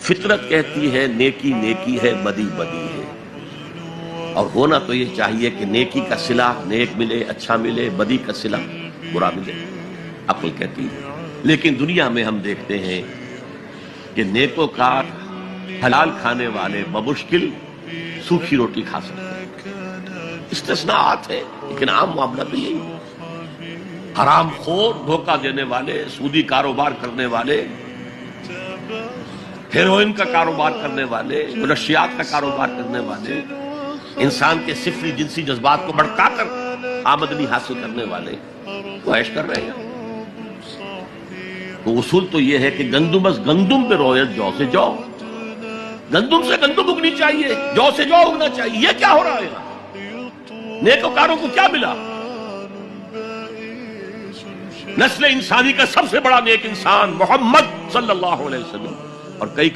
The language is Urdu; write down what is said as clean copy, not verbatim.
فطرت کہتی ہے نیکی نیکی ہے، بدی بدی ہے، اور ہونا تو یہ چاہیے کہ نیکی کا صلہ نیک ملے، اچھا ملے، بدی کا صلہ برا ملے، عقل کہتی ہے۔ لیکن دنیا میں ہم دیکھتے ہیں کہ نیکوکار حلال کھانے والے بمشکل سوکھی روٹی کھا سکتے ہیں، استثناءات ہیں، لیکن عام معاملہ تو یہی ہے۔ حرام خور، دھوکہ دینے والے، سودی کاروبار کرنے والے، ہیروئن کا کاروبار کرنے والے، منشیات کا کاروبار کرنے والے، انسان کے صفری جنسی جذبات کو بھڑکا کر آمدنی حاصل کرنے والے وہ عیش کر رہے ہیں۔ تو اصول تو یہ ہے کہ گندم از گندم پہ رویت، جو سے جو، گندم سے گندم اگنی چاہیے، جو سے جو اگنا چاہیے۔ یہ کیا ہو رہا ہے؟ نیکوکاروں کو کیا ملا؟ نسل انسانی کا سب سے بڑا نیک انسان محمد صلی اللہ علیہ وسلم، اور کئی